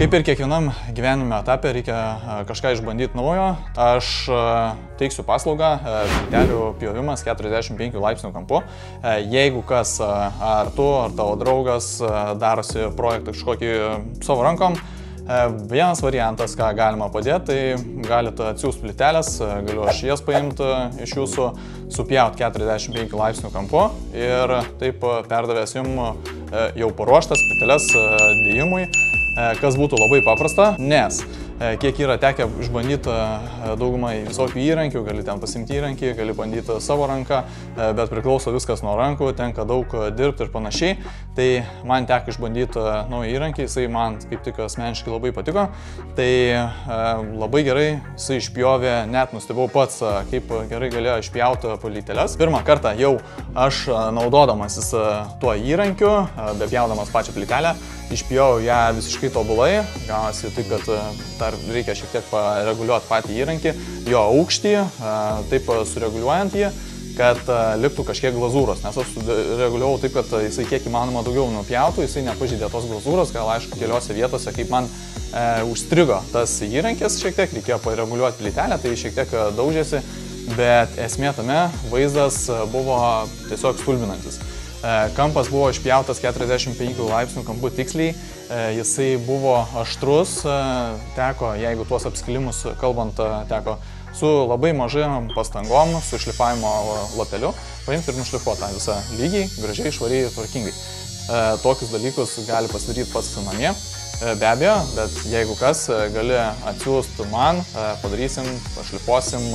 Kaip ir kiekvienam gyvenime etape reikia kažką išbandyti naujo. Aš teiksiu paslaugą plytelių pjovimas 45 laipsnių kampu. Jeigu kas, ar tu, ar tavo draugas darosi projektą kažkokį savo rankom, vienas variantas, ką galima padėti, tai galite atsiųsti plytelės, galiu aš jas paimti iš jūsų, supjauti 45 laipsnių kampu ir taip perdavęs jums jau paruoštas plyteles dėjimui, kas būtų labai paprasta, nes kiek yra tekę išbandyti daugumai visokių įrankių, gali ten pasimti įrankį, gali bandyti savo ranką, bet priklauso viskas nuo rankų, tenka daug dirbti ir panašiai. Tai man teko išbandyti naują įrankį, jisai man kaip tik asmeniškai labai patiko. Tai labai gerai jisai išpjovė, net nustebau pats, kaip gerai galėjo išpjauti plyteles. Pirmą kartą jau aš naudodamasis tuo įrankiu, bepjaudamas pačią plytelę, išpjovau ją visiškai tobulai, gavosi taip, kad dar reikia šiek tiek pareguliuoti patį įrankį, jo aukštį, taip sureguliuojant jį, kad liktų kažkiek glazūros, nes aš reguliavau taip, kad jisai kiek įmanoma daugiau nupjautų, jisai nepažeidė tos glazūros, gal aišku keliose vietose, kaip man užstrigo tas įrankis šiek tiek, reikėjo pareguliuoti plytelę, tai šiek tiek daužėsi, bet esmė tame vaizdas buvo tiesiog stulbinantis. Kampas buvo išpjautas 45 laipsnių kampu tiksliai, jisai buvo aštrus, teko, jeigu tuos apskilimus kalbant, teko su labai mažai pastangom, su šlifavimo lapeliu, paimti ir nušlifuoti tą visą lygiai, gražiai, švariai, tvarkingai. Tokius dalykus gali pasidaryti pats namie, be abejo, bet jeigu kas, gali atsiųsti man, padarysim, pašlifuosim,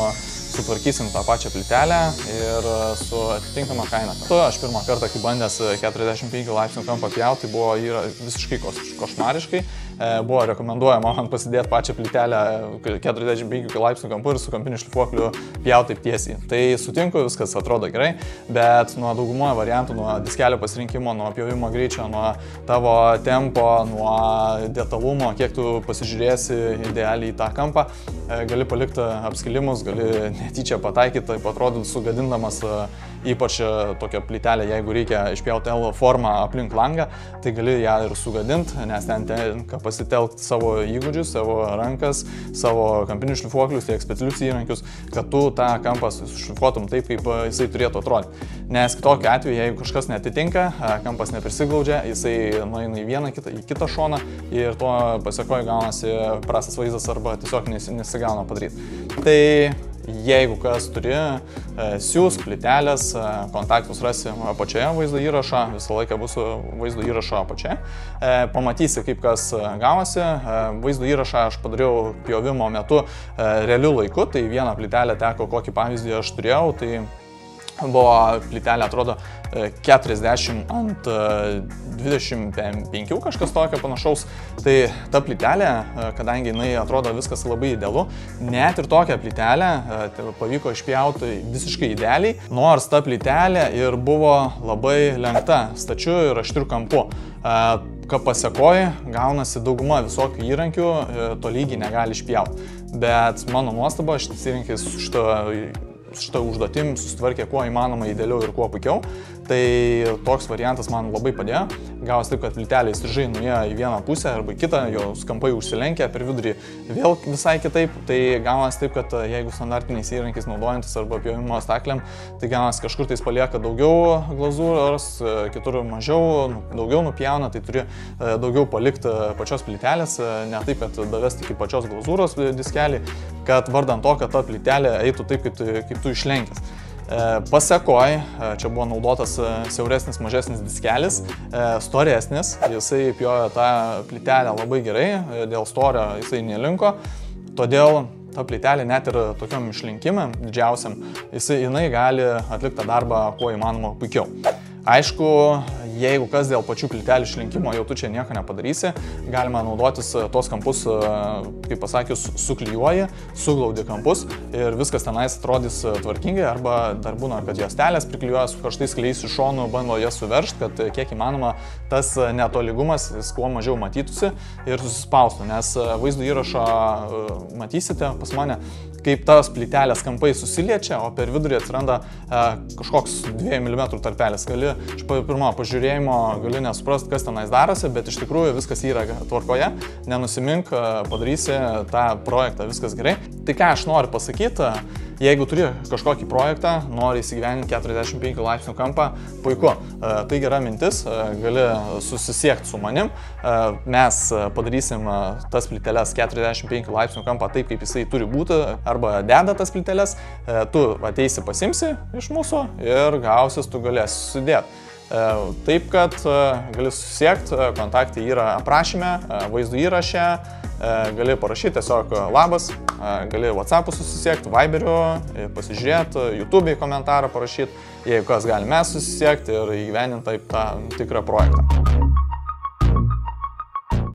sutvarkysim tą pačią plytelę ir su atitinkama kaina. Aš pirmą kartą, kai bandęs 45 laipsnių kampą pjauti, tai buvo visiškai košmariškai. Buvo rekomenduojama man pasidėti pačią plytelę 45 laipsnių kampu ir su kampiniu šlifuokliu pjauti taip tiesiai. Tai sutinku, viskas atrodo gerai, bet nuo daugumoje variantų, nuo diskelio pasirinkimo, nuo pjovimo greičio, nuo tavo tempo, nuo detalumo, kiek tu pasižiūrėsi idealiai į tą kampą, gali palikti apskilimus, gali netyčia pataikyti, taip atrodytų sugadindamas ypač tokią plytelę, jeigu reikia išpjauti L formą aplink langą, tai gali ją ir sugadinti, nes ten tenka pasitelkti savo įgūdžius, savo rankas, savo kampinius šlifuoklius, tiek specialius įrankius, kad tu tą kampą šlifuotum taip, kaip jisai turėtų atrodyti. Nes tokiu atveju, jeigu kažkas netitinka, kampas neprisiglaudžia, jisai nueina į vieną į kitą šoną ir tuo pasiekoje gaunasi prastas vaizdas arba tiesiog nesigauna padaryti. Tai jeigu kas turi, siūs plytelės, kontaktus rasi apačioje vaizdo įrašą, visą laiką bus vaizdo įrašo apačioje. Pamatysi, kaip kas gavosi. Vaizdo įrašą aš padariau pjovimo metu realiu laiku, tai vieną plytelę teko, kokį pavyzdį aš turėjau, tai buvo plytelė, atrodo, 40 ant 25, kažkas tokio panašaus. Tai ta plytelė, kadangi jinai atrodo viskas labai idealu, net ir tokią plytelę pavyko išpjauti visiškai idealiai, nors ta plytelė ir buvo labai lenkta, stačiu ir aštriu kampu. Ką pasiekoji, gaunasi dauguma visokių įrankių, tolygiai negali išpjauti. Bet mano nuostaba, šitas įrankis šitą užduotim susitvarkė kuo įmanoma idealiau ir kuo puikiau. Tai toks variantas man labai padėjo. Gavosi taip, kad plytelė įstrižai nuėjo į vieną pusę arba į kitą, jos kampai užsilenkia, per vidurį vėl visai kitaip. Tai gavosi taip, kad jeigu standartiniais įrankiais naudojantis arba pjovimo staklėm, tai gavosi kažkur tais palieka daugiau glazūros, kitur mažiau, daugiau nupjauna, tai turi daugiau palikti pačios plytelės, ne taip, kad davesti iki pačios glazūros diskelį, kad vardant to, kad ta plytelė eitų taip, kaip tu išlenkęs. Pasekoj, čia buvo naudotas siauresnis, mažesnis diskelis, storesnis, jisai pjovė tą plytelę labai gerai, dėl storio jisai nelinko, todėl ta plytelė net ir tokiam išlinkimam didžiausiam, jinai gali atlikti darbą kuo įmanoma puikiau. Aišku, jeigu kas dėl pačių plytelių išlinkimo, jau tu čia nieko nepadarysi, galima naudotis tos kampus, kaip pasakius, suklijuoji, suglaudi kampus ir viskas tenais atrodys tvarkingai, arba dar būna, kad juostelės priklijuoja su karštais klijais iš šonų, bando jas suveržti, kad kiek įmanoma tas netolygumas kuo mažiau matytųsi ir susispaustų, nes vaizdo įrašą matysite pas mane, kaip tas plytelės kampai susiliečia, o per vidurį atsiranda kažkoks 2 mm tarpelis. Gali pirmą pažiūrėti žiūrėjimo gali nesuprasti, kas tenais darosi, bet iš tikrųjų viskas yra tvarkoje, nenusimink, padarysi tą projektą, viskas gerai. Tai ką aš noriu pasakyti, jeigu turi kažkokį projektą, nori įsigyveninti 45 laipsnių kampą, puiku. Tai gera mintis, gali susisiekti su manim, mes padarysim tas plyteles 45 laipsnių kampą taip, kaip jisai turi būti, arba deda tas plyteles, tu ateisi pasimsi iš mūsų ir gausis, tu galėsi susidėti. Taip, kad gali susisiekti, kontaktai yra aprašyme, vaizdo įraše, gali parašyti tiesiog labas, gali WhatsApp'u susisiekti, Viberiu, pasižiūrėti, YouTube'ai komentarą parašyti, jeigu kas gali mes susisiekti ir įgyveninti taip tą tikrą projektą.